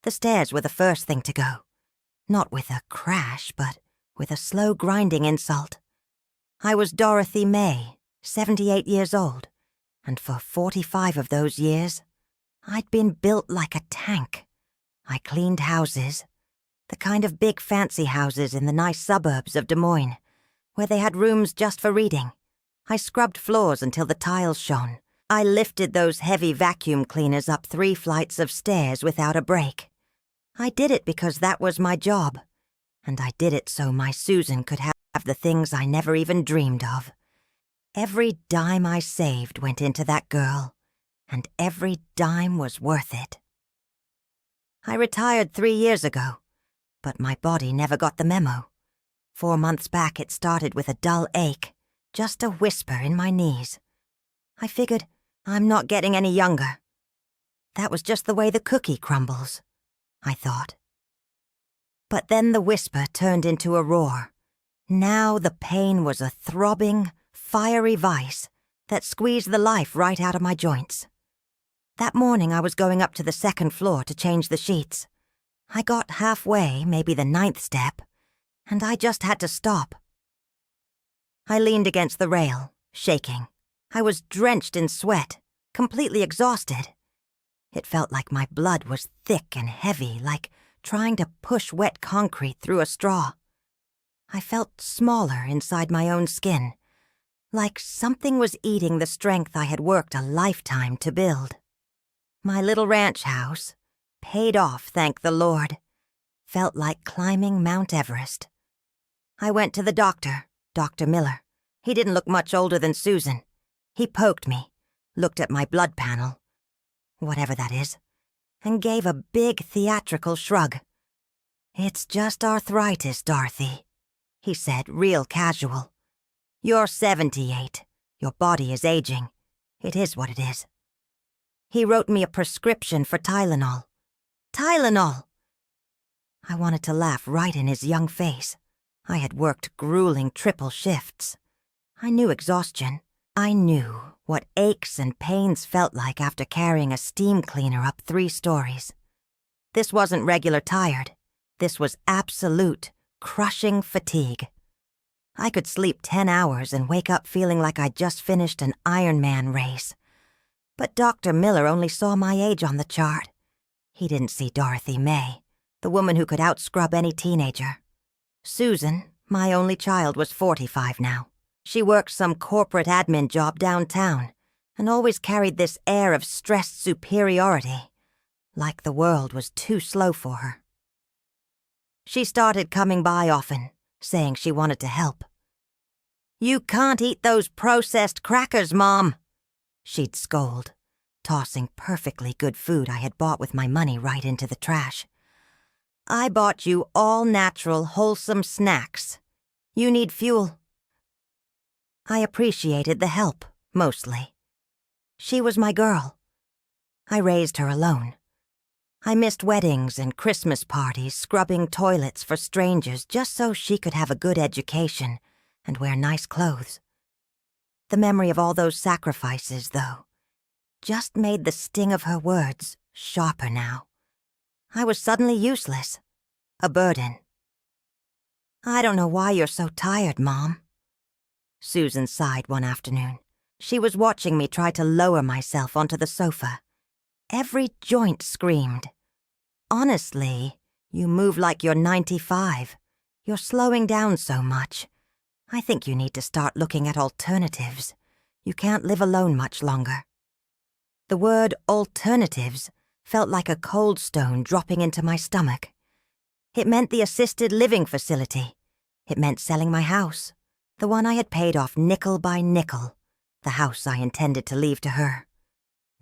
The stairs were the first thing to go. Not with a crash, but with a slow grinding insult. I was Dorothy May, 78 years old, and for 45 of those years, I'd been built like a tank. I cleaned houses, the kind of big fancy houses in the nice suburbs of Des Moines, where they had rooms just for reading. I scrubbed floors until the tiles shone. I lifted those heavy vacuum cleaners up 3 flights of stairs without a break. I did it because that was my job, and I did it so my Susan could have the things I never even dreamed of. Every dime I saved went into that girl, and every dime was worth it. I retired 3 years ago, but my body never got the memo. 4 months back it started with a dull ache, just a whisper in my knees. I figured, I'm not getting any younger. That was just the way the cookie crumbles, I thought. But then the whisper turned into a roar. Now the pain was a throbbing, fiery vice that squeezed the life right out of my joints. That morning I was going up to the 2nd floor to change the sheets. I got halfway, maybe the 9th step, and I just had to stop. I leaned against the rail, shaking. I was drenched in sweat, completely exhausted. It felt like my blood was thick and heavy, like trying to push wet concrete through a straw. I felt smaller inside my own skin, like something was eating the strength I had worked a lifetime to build. My little ranch house, paid off, thank the Lord, felt like climbing Mount Everest. I went to the doctor, Dr. Miller. He didn't look much older than Susan. He poked me, looked at my blood panel, whatever that is, and gave a big theatrical shrug. "It's just arthritis, Dorothy," he said, real casual. "You're 78. Your body is aging. It is what it is." He wrote me a prescription for Tylenol. Tylenol! I wanted to laugh right in his young face. I had worked grueling triple shifts. I knew exhaustion. I knew what aches and pains felt like after carrying a steam cleaner up 3 stories. This wasn't regular tired. This was absolute, crushing fatigue. I could sleep 10 hours and wake up feeling like I'd just finished an Ironman race. But Dr. Miller only saw my age on the chart. He didn't see Dorothy May, the woman who could outscrub any teenager. Susan, my only child, was 45 now. She worked some corporate admin job downtown and always carried this air of stressed superiority, like the world was too slow for her. She started coming by often, saying she wanted to help. "You can't eat those processed crackers, Mom," she'd scold, tossing perfectly good food I had bought with my money right into the trash. "I bought you all natural, wholesome snacks. You need fuel." I appreciated the help, mostly. She was my girl. I raised her alone. I missed weddings and Christmas parties, scrubbing toilets for strangers just so she could have a good education and wear nice clothes. The memory of all those sacrifices, though, just made the sting of her words sharper now. I was suddenly useless, a burden. "I don't know why you're so tired, Mom." Susan sighed one afternoon. She was watching me try to lower myself onto the sofa. Every joint screamed. "Honestly, you move like you're 95. You're slowing down so much. I think you need to start looking at alternatives. You can't live alone much longer." The word alternatives felt like a cold stone dropping into my stomach. It meant the assisted living facility. It meant selling my house, the one I had paid off nickel by nickel, the house I intended to leave to her.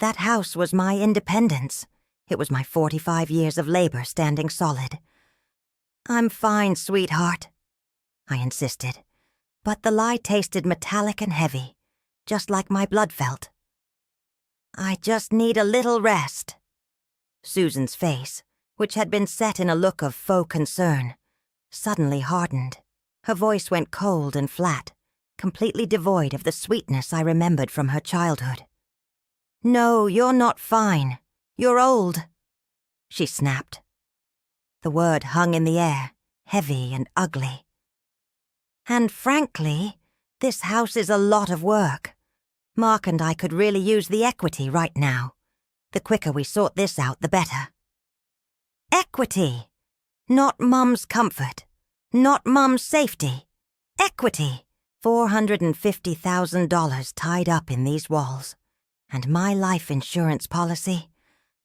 That house was my independence. It was my 45 years of labor standing solid. "I'm fine, sweetheart," I insisted, but the lie tasted metallic and heavy, just like my blood felt. "I just need a little rest." Susan's face, which had been set in a look of faux concern, suddenly hardened. Her voice went cold and flat, completely devoid of the sweetness I remembered from her childhood. "No, you're not fine. You're old," she snapped. The word hung in the air, heavy and ugly. And frankly, this house is a lot of work. Mark and I could really use the equity right now. The quicker we sort this out, the better. Equity! Not Mum's comfort. Not Mum's safety. Equity! $450,000 tied up in these walls. And my life insurance policy,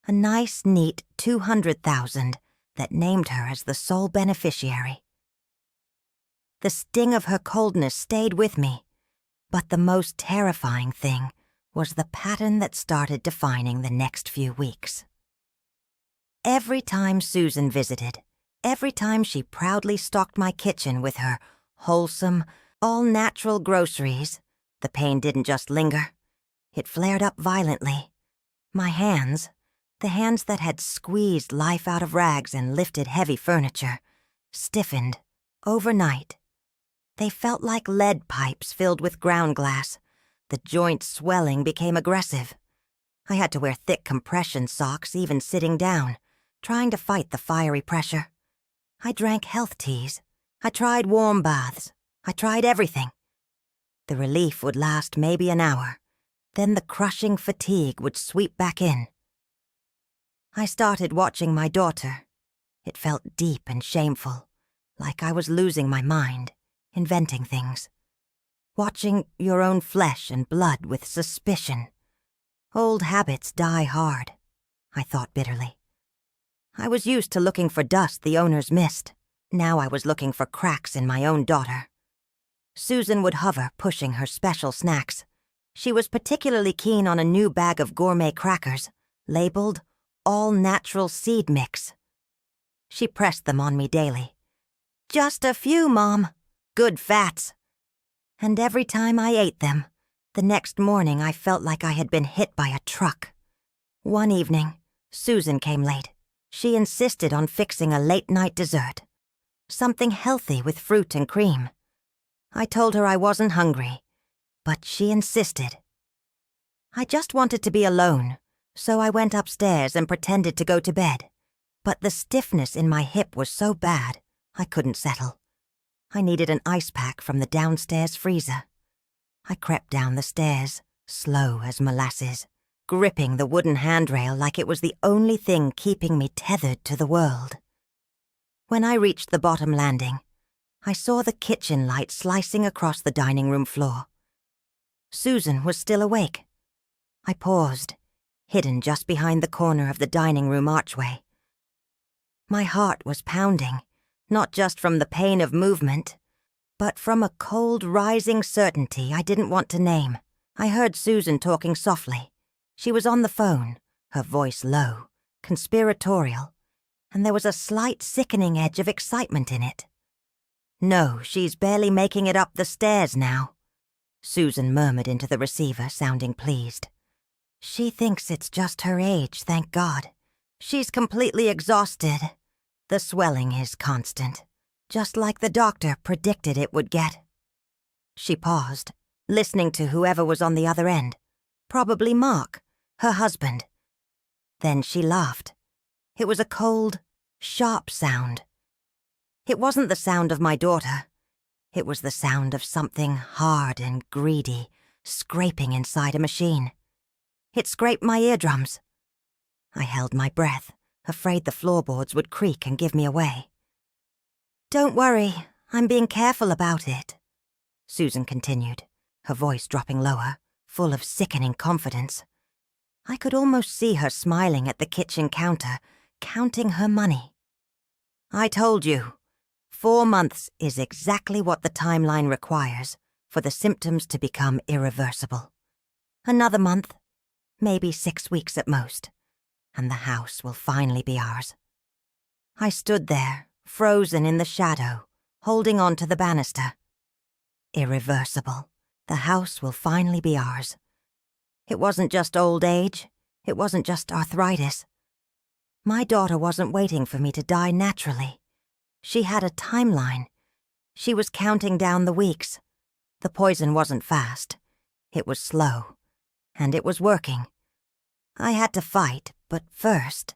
a nice, neat $200,000 that named her as the sole beneficiary. The sting of her coldness stayed with me, but the most terrifying thing was the pattern that started defining the next few weeks. Every time Susan visited, every time she proudly stocked my kitchen with her wholesome, all-natural groceries, the pain didn't just linger. It flared up violently. My hands, the hands that had squeezed life out of rags and lifted heavy furniture, stiffened overnight. They felt like lead pipes filled with ground glass. The joint swelling became aggressive. I had to wear thick compression socks even sitting down, trying to fight the fiery pressure. I drank health teas. I tried warm baths. I tried everything. The relief would last maybe an hour. Then the crushing fatigue would sweep back in. I started watching my daughter. It felt deep and shameful, like I was losing my mind, inventing things. Watching your own flesh and blood with suspicion. Old habits die hard, I thought bitterly. I was used to looking for dust the owners missed. Now I was looking for cracks in my own daughter. Susan would hover, pushing her special snacks. She was particularly keen on a new bag of gourmet crackers, labeled all-natural seed mix. She pressed them on me daily. "Just a few, Mom. Good fats." And every time I ate them, the next morning I felt like I had been hit by a truck. One evening, Susan came late. She insisted on fixing a late-night dessert. Something healthy with fruit and cream. I told her I wasn't hungry, but she insisted. I just wanted to be alone, so I went upstairs and pretended to go to bed. But the stiffness in my hip was so bad, I couldn't settle. I needed an ice pack from the downstairs freezer. I crept down the stairs, slow as molasses, gripping the wooden handrail like it was the only thing keeping me tethered to the world. When I reached the bottom landing, I saw the kitchen light slicing across the dining room floor. Susan was still awake. I paused, hidden just behind the corner of the dining room archway. My heart was pounding, not just from the pain of movement, but from a cold, rising certainty I didn't want to name. I heard Susan talking softly. She was on the phone, her voice low, conspiratorial, and there was a slight sickening edge of excitement in it. "No, she's barely making it up the stairs now," Susan murmured into the receiver, sounding pleased. "She thinks it's just her age, thank God. She's completely exhausted. The swelling is constant, just like the doctor predicted it would get." She paused, listening to whoever was on the other end. Probably Mark, her husband. Then she laughed. It was a cold, sharp sound. It wasn't the sound of my daughter. It was the sound of something hard and greedy scraping inside a machine. It scraped my eardrums. I held my breath, afraid the floorboards would creak and give me away. "Don't worry, I'm being careful about it," Susan continued, her voice dropping lower, full of sickening confidence. I could almost see her smiling at the kitchen counter, counting her money. "I told you, 4 months is exactly what the timeline requires for the symptoms to become irreversible. Another month, maybe 6 weeks at most, and the house will finally be ours." I stood there, frozen in the shadow, holding on to the banister. Irreversible. The house will finally be ours. It wasn't just old age. It wasn't just arthritis. My daughter wasn't waiting for me to die naturally. She had a timeline. She was counting down the weeks. The poison wasn't fast. It was slow. And it was working. I had to fight, but first,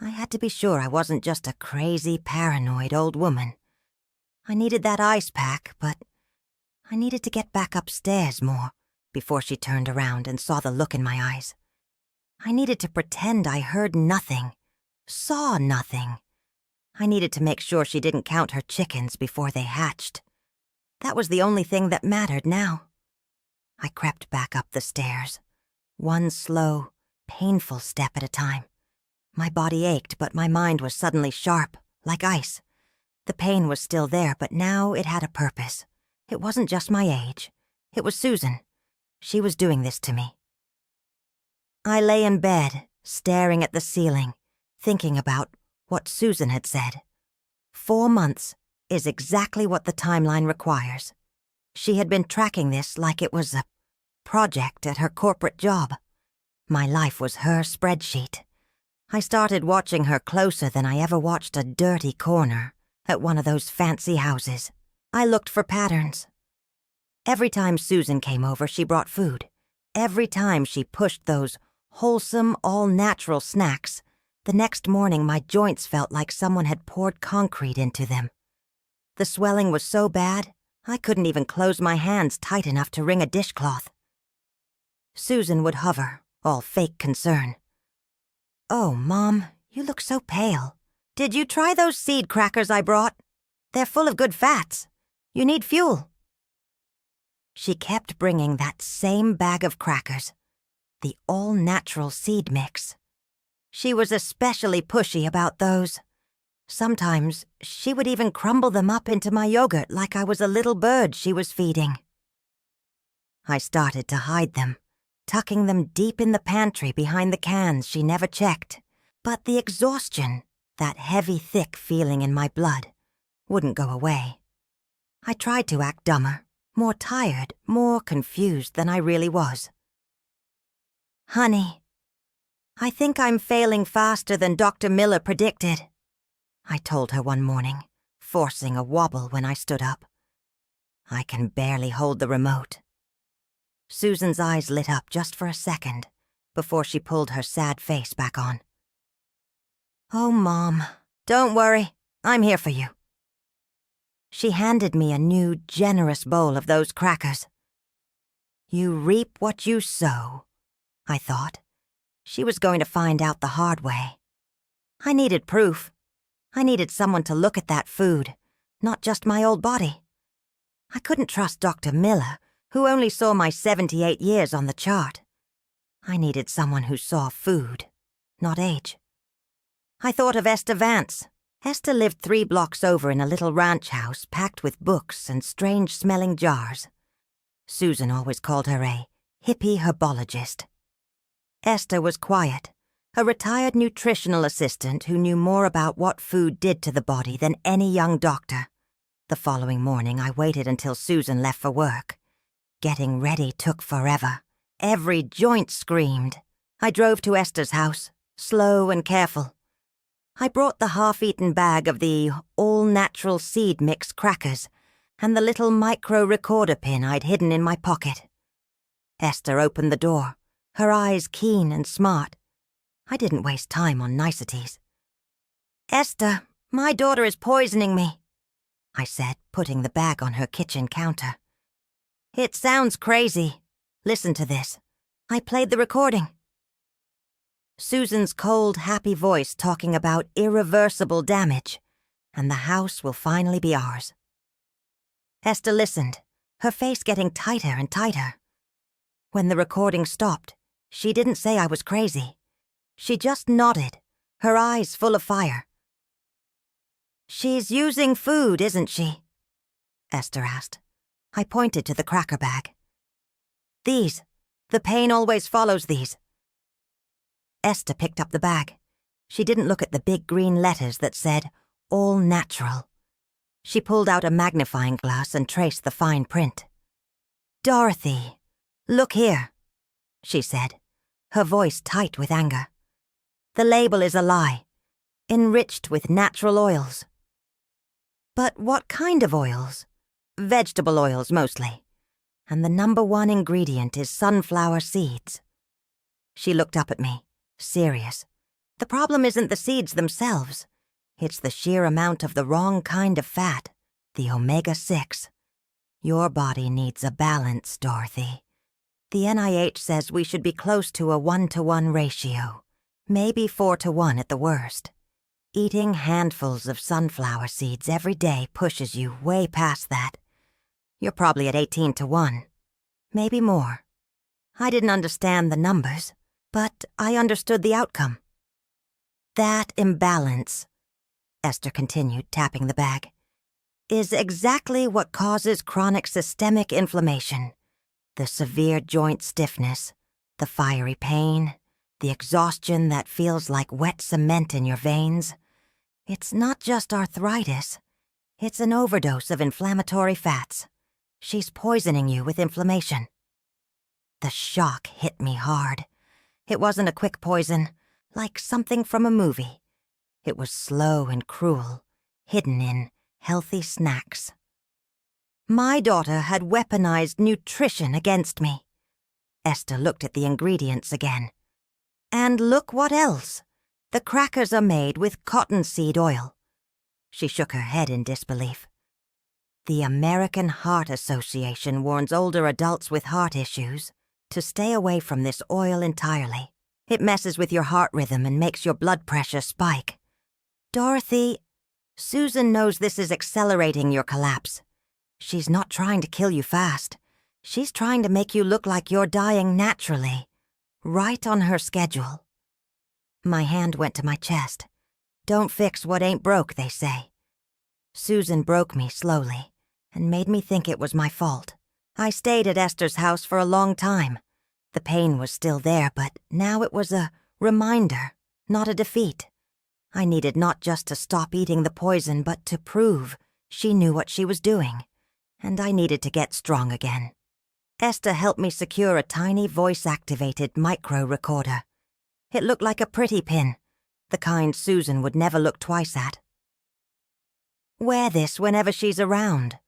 I had to be sure I wasn't just a crazy, paranoid old woman. I needed that ice pack, but I needed to get back upstairs more before she turned around and saw the look in my eyes. I needed to pretend I heard nothing, saw nothing. I needed to make sure she didn't count her chickens before they hatched. That was the only thing that mattered now. I crept back up the stairs, one slow, painful step at a time. My body ached, but my mind was suddenly sharp, like ice. The pain was still there, but now it had a purpose. It wasn't just my age. It was Susan. She was doing this to me. I lay in bed, staring at the ceiling, thinking about what Susan had said. 4 months is exactly what the timeline requires. She had been tracking this like it was a project at her corporate job. My life was her spreadsheet. I started watching her closer than I ever watched a dirty corner at one of those fancy houses. I looked for patterns. Every time Susan came over, she brought food. Every time she pushed those wholesome, all-natural snacks, the next morning my joints felt like someone had poured concrete into them. The swelling was so bad, I couldn't even close my hands tight enough to wring a dishcloth. Susan would hover, all fake concern. "Oh, Mom, you look so pale. Did you try those seed crackers I brought? They're full of good fats. You need fuel." She kept bringing that same bag of crackers, the all-natural seed mix. She was especially pushy about those. Sometimes she would even crumble them up into my yogurt like I was a little bird she was feeding. I started to hide them, tucking them deep in the pantry behind the cans she never checked. But the exhaustion, that heavy, thick feeling in my blood, wouldn't go away. I tried to act dumber, more tired, more confused than I really was. "Honey, I think I'm failing faster than Dr. Miller predicted," I told her one morning, forcing a wobble when I stood up. I can barely hold the remote. Susan's eyes lit up just for a second before she pulled her sad face back on. "Oh, Mom, don't worry. I'm here for you." She handed me a new, generous bowl of those crackers. You reap what you sow, I thought. She was going to find out the hard way. I needed proof. I needed someone to look at that food, not just my old body. I couldn't trust Dr. Miller, who only saw my 78 years on the chart. I needed someone who saw food, not age. I thought of Esther Vance. Esther lived 3 blocks over in a little ranch house packed with books and strange-smelling jars. Susan always called her a hippie herbologist. Esther was quiet, a retired nutritional assistant who knew more about what food did to the body than any young doctor. The following morning, I waited until Susan left for work. Getting ready took forever. Every joint screamed. I drove to Esther's house, slow and careful. I brought the half-eaten bag of the all-natural seed mix crackers and the little micro-recorder pin I'd hidden in my pocket. Esther opened the door, her eyes keen and smart. I didn't waste time on niceties. "Esther, my daughter is poisoning me," I said, putting the bag on her kitchen counter. "It sounds crazy. Listen to this." I played the recording. Susan's cold, happy voice talking about irreversible damage, and the house will finally be ours. Esther listened, her face getting tighter and tighter. When the recording stopped, she didn't say I was crazy. She just nodded, her eyes full of fire. "She's using food, isn't she?" Esther asked. I pointed to the cracker bag. "These. The pain always follows these." Esther picked up the bag. She didn't look at the big green letters that said, "All Natural." She pulled out a magnifying glass and traced the fine print. "Dorothy, look here," she said, her voice tight with anger. "The label is a lie. Enriched with natural oils." "But what kind of oils?" "Vegetable oils, mostly. And the #1 ingredient is sunflower seeds." She looked up at me, serious. The problem isn't the seeds themselves. It's the sheer amount of the wrong kind of fat, the omega-6. Your body needs a balance, Dorothy. The NIH says we should be close to a 1-to-1 ratio, maybe 4-to-1 at the worst. Eating handfuls of sunflower seeds every day pushes you way past that. You're probably at 18-to-1, maybe more. I didn't understand the numbers, but I understood the outcome. That imbalance, Esther continued, tapping the bag, is exactly what causes chronic systemic inflammation. The severe joint stiffness, the fiery pain, the exhaustion that feels like wet cement in your veins. It's not just arthritis. It's an overdose of inflammatory fats. She's poisoning you with inflammation. The shock hit me hard. It wasn't a quick poison, like something from a movie. It was slow and cruel, hidden in healthy snacks. My daughter had weaponized nutrition against me. Esther looked at the ingredients again. And look what else. The crackers are made with cottonseed oil. She shook her head in disbelief. The American Heart Association warns older adults with heart issues to stay away from this oil entirely. It messes with your heart rhythm and makes your blood pressure spike. Dorothy, Susan knows this is accelerating your collapse. She's not trying to kill you fast. She's trying to make you look like you're dying naturally, right on her schedule. My hand went to my chest. Don't fix what ain't broke, they say. Susan broke me slowly and made me think it was my fault. I stayed at Esther's house for a long time. The pain was still there, but now it was a reminder, not a defeat. I needed not just to stop eating the poison, but to prove she knew what she was doing. And I needed to get strong again. Esther helped me secure a tiny voice-activated micro recorder. It looked like a pretty pin, the kind Susan would never look twice at. Wear this whenever she's around,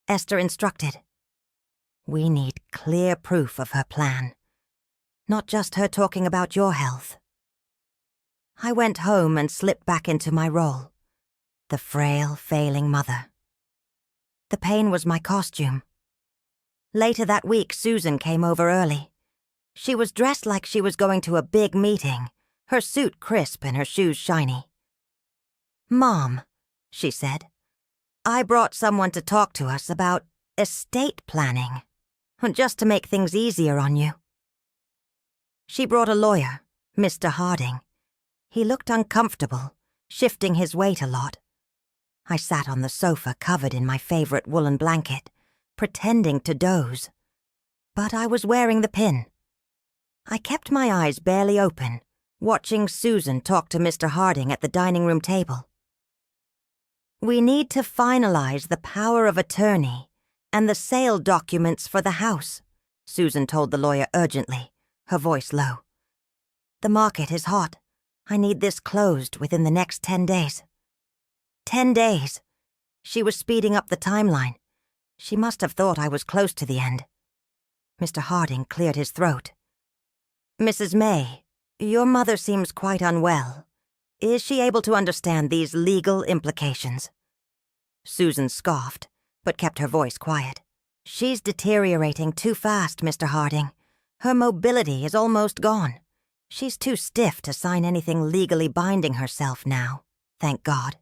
Esther instructed. We need clear proof of her plan, not just her talking about your health. I went home and slipped back into my role, the frail, failing mother. The pain was my costume. Later that week, Susan came over early. She was dressed like she was going to a big meeting, her suit crisp and her shoes shiny. "Mom," she said, "I brought someone to talk to us about estate planning, just to make things easier on you." She brought a lawyer, Mr. Harding. He looked uncomfortable, shifting his weight a lot. I sat on the sofa covered in my favorite woolen blanket, pretending to doze. But I was wearing the pin. I kept my eyes barely open, watching Susan talk to Mr. Harding at the dining room table. "We need to finalize the power of attorney and the sale documents for the house," Susan told the lawyer urgently, her voice low. "The market is hot. I need this closed within the next 10 days. 10 days. She was speeding up the timeline. She must have thought I was close to the end. Mr. Harding cleared his throat. "Mrs. May, your mother seems quite unwell. Is she able to understand these legal implications?" Susan scoffed, but kept her voice quiet. "She's deteriorating too fast, Mr. Harding. Her mobility is almost gone. She's too stiff to sign anything legally binding herself now, thank God.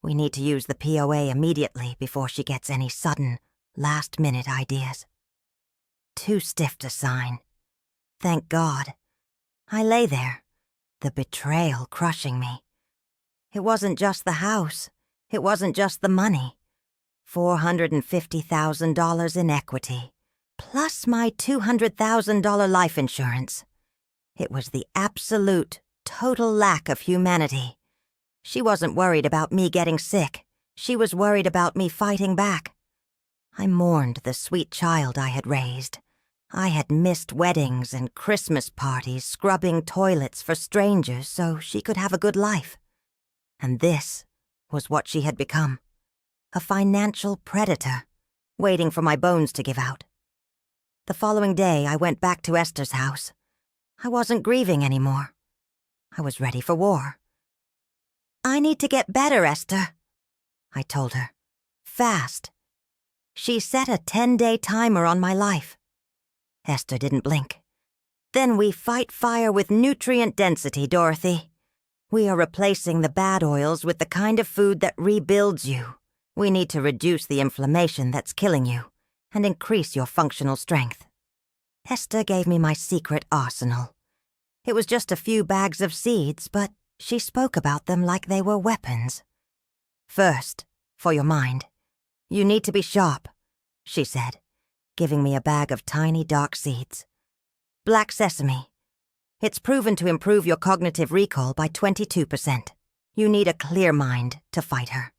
We need to use the POA immediately before she gets any sudden, last-minute ideas. Too stiff to sign. Thank God. I lay there, the betrayal crushing me. It wasn't just the house. It wasn't just the money. $450,000 in equity, plus my $200,000 life insurance. It was the absolute, total lack of humanity. She wasn't worried about me getting sick. She was worried about me fighting back. I mourned the sweet child I had raised. I had missed weddings and Christmas parties, scrubbing toilets for strangers so she could have a good life. And this was what she had become. A financial predator, waiting for my bones to give out. The following day, I went back to Esther's house. I wasn't grieving anymore. I was ready for war. "I need to get better, Esther," I told her. "Fast." She set a 10-day timer on my life. Esther didn't blink. "Then we fight fire with nutrient density, Dorothy. We are replacing the bad oils with the kind of food that rebuilds you. We need to reduce the inflammation that's killing you and increase your functional strength." Esther gave me my secret arsenal. It was just a few bags of seeds, but she spoke about them like they were weapons. "First, for your mind, you need to be sharp," she said, giving me a bag of tiny dark seeds. "Black sesame. It's proven to improve your cognitive recall by 22%. You need a clear mind to fight her."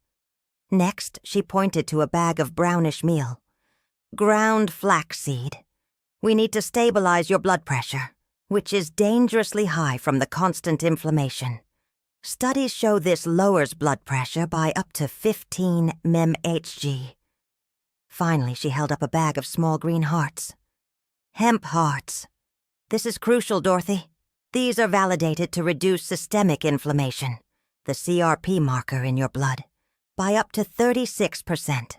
Next, she pointed to a bag of brownish meal. "Ground flaxseed. We need to stabilize your blood pressure, which is dangerously high from the constant inflammation. Studies show this lowers blood pressure by up to 15 mmHg. Finally, she held up a bag of small green hearts. "Hemp hearts. This is crucial, Dorothy. These are validated to reduce systemic inflammation, the CRP marker in your blood, by up to 36%.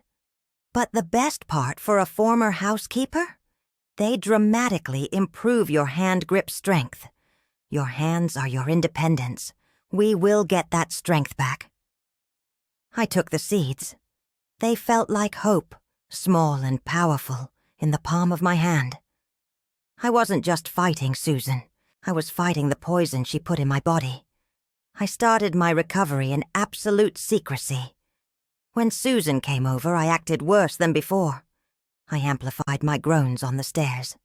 But the best part for a former housekeeper? They dramatically improve your hand grip strength. Your hands are your independence. We will get that strength back." I took the seeds. They felt like hope, small and powerful, in the palm of my hand. I wasn't just fighting Susan. I was fighting the poison she put in my body. I started my recovery in absolute secrecy. When Susan came over, I acted worse than before. I amplified my groans on the stairs.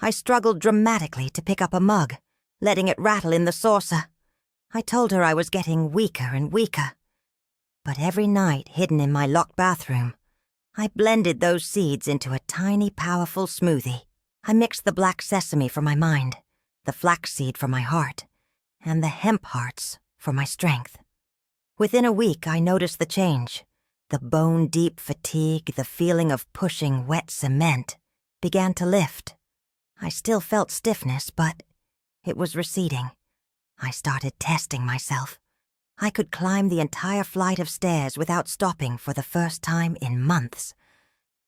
I struggled dramatically to pick up a mug, letting it rattle in the saucer. I told her I was getting weaker and weaker. But every night, hidden in my locked bathroom, I blended those seeds into a tiny, powerful smoothie. I mixed the black sesame for my mind, the flaxseed for my heart, and the hemp hearts for my strength. Within a week, I noticed the change. The bone-deep fatigue, the feeling of pushing wet cement, began to lift. I still felt stiffness, but it was receding. I started testing myself. I could climb the entire flight of stairs without stopping for the first time in months.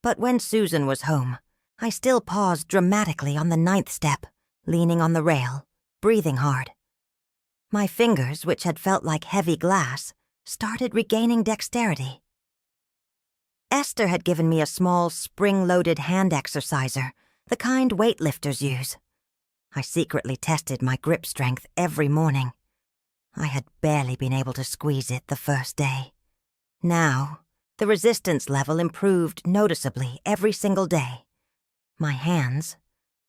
But when Susan was home, I still paused dramatically on the 9th step, leaning on the rail, breathing hard. My fingers, which had felt like heavy glass, started regaining dexterity. Esther had given me a small, spring-loaded hand exerciser, the kind weightlifters use. I secretly tested my grip strength every morning. I had barely been able to squeeze it the first day. Now, the resistance level improved noticeably every single day. My hands,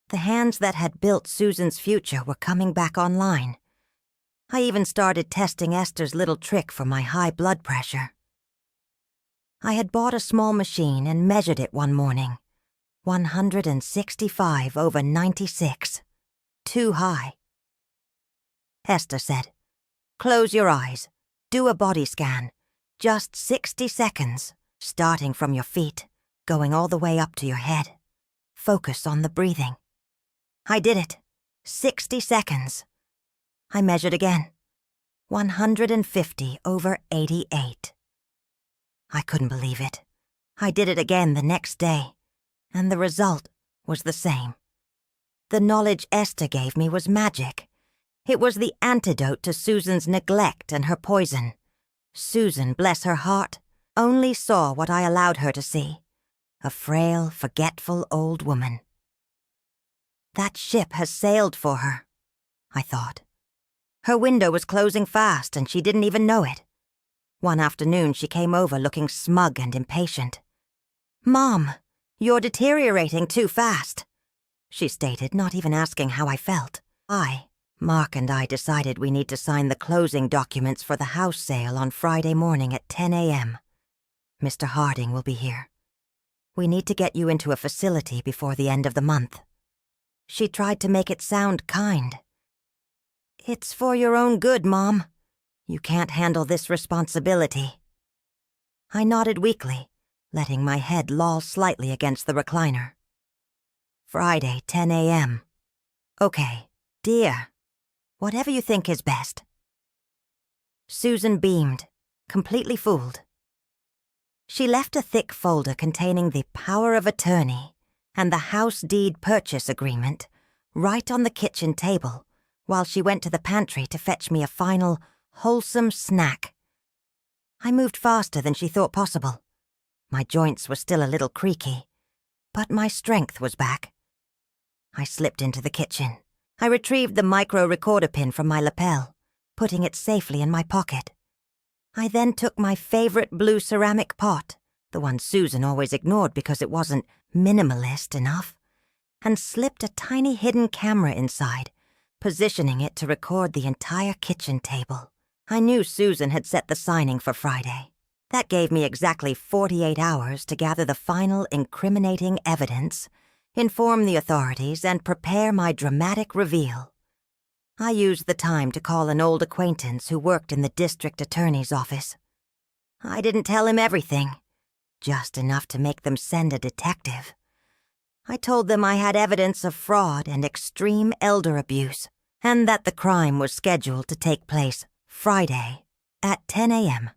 the hands that had built Susan's future, were coming back online. I even started testing Esther's little trick for my high blood pressure. I had bought a small machine and measured it one morning. 165/96. Too high. Esther said, "Close your eyes. Do a body scan. Just 60 seconds, starting from your feet, going all the way up to your head. Focus on the breathing." I did it. 60 seconds. I measured again. 150/88. I couldn't believe it. I did it again the next day, and the result was the same. The knowledge Esther gave me was magic. It was the antidote to Susan's neglect and her poison. Susan, bless her heart, only saw what I allowed her to see. A frail, forgetful old woman. That ship has sailed for her, I thought. Her window was closing fast and she didn't even know it. One afternoon she came over looking smug and impatient. "Mom, you're deteriorating too fast," she stated, not even asking how I felt. Mark and I decided we need to sign the closing documents for the house sale on Friday morning at 10 a.m. Mr. Harding will be here. We need to get you into a facility before the end of the month. She tried to make it sound kind. "It's for your own good, Mom. You can't handle this responsibility." I nodded weakly, letting my head loll slightly against the recliner. "Friday, 10 a.m. Okay, dear." Whatever you think is best." Susan beamed, completely fooled. She left a thick folder containing the power of attorney and the house deed purchase agreement right on the kitchen table while she went to the pantry to fetch me a final, wholesome snack. I moved faster than she thought possible. My joints were still a little creaky, but my strength was back. I slipped into the kitchen. I retrieved the micro-recorder pin from my lapel, putting it safely in my pocket. I then took my favorite blue ceramic pot, the one Susan always ignored because it wasn't minimalist enough, and slipped a tiny hidden camera inside, positioning it to record the entire kitchen table. I knew Susan had set the signing for Friday. That gave me exactly 48 hours to gather the final incriminating evidence, inform the authorities, and prepare my dramatic reveal. I used the time to call an old acquaintance who worked in the district attorney's office. I didn't tell him everything, just enough to make them send a detective. I told them I had evidence of fraud and extreme elder abuse, and that the crime was scheduled to take place Friday at 10 a.m.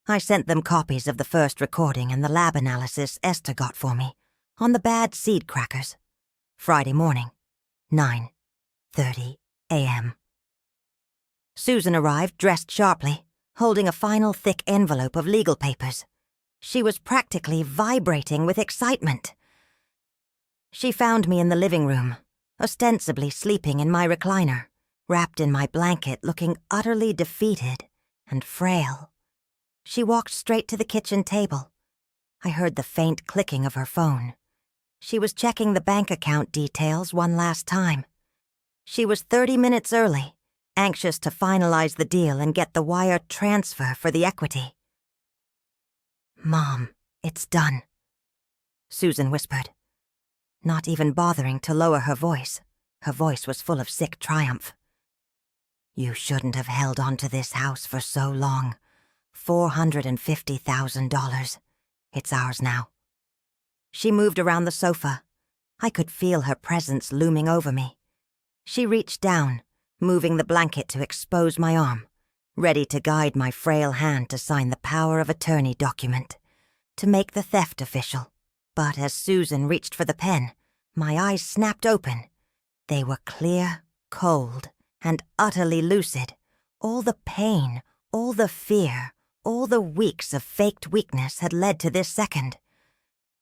I sent them copies of the first recording and the lab analysis Esther got for me on the bad seed crackers. Friday morning, 9:30 a.m. Susan arrived dressed sharply, holding a final thick envelope of legal papers. She was practically vibrating with excitement. She found me in the living room, ostensibly sleeping in my recliner, wrapped in my blanket, looking utterly defeated and frail. She walked straight to the kitchen table. I heard the faint clicking of her phone. She was checking the bank account details one last time. She was 30 minutes early, anxious to finalize the deal and get the wire transfer for the equity. "Mom, it's done," Susan whispered, not even bothering to lower her voice. Her voice was full of sick triumph. "You shouldn't have held on to this house for so long. $450,000. It's ours now." She moved around the sofa. I could feel her presence looming over me. She reached down, moving the blanket to expose my arm, ready to guide my frail hand to sign the power of attorney document, to make the theft official. But as Susan reached for the pen, my eyes snapped open. They were clear, cold, and utterly lucid. All the pain, all the fear, all the weeks of faked weakness had led to this second.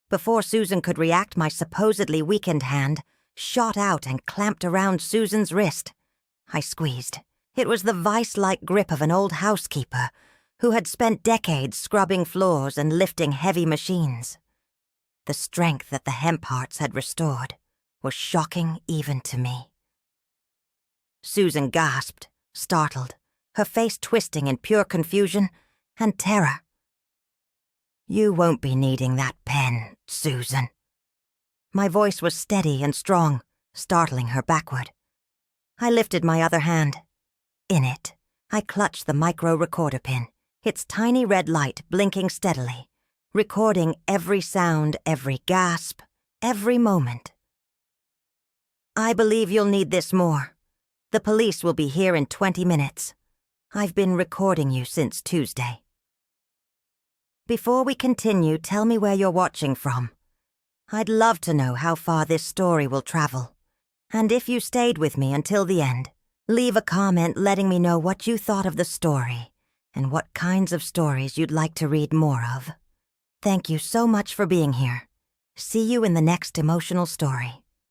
Before Susan could react, my supposedly weakened hand shot out and clamped around Susan's wrist. I squeezed. It was the vice-like grip of an old housekeeper who had spent decades scrubbing floors and lifting heavy machines. The strength that the hemp hearts had restored was shocking even to me. Susan gasped, startled, her face twisting in pure confusion and terror. "You won't be needing that pen, Susan." My voice was steady and strong, startling her backward. I lifted my other hand. In it, I clutched the micro-recorder pin, its tiny red light blinking steadily, recording every sound, every gasp, every moment. "I believe you'll need this more. The police will be here in 20 minutes. I've been recording you since Tuesday." Before we continue, tell me where you're watching from. I'd love to know how far this story will travel. And if you stayed with me until the end, leave a comment letting me know what you thought of the story and what kinds of stories you'd like to read more of. Thank you so much for being here. See you in the next emotional story.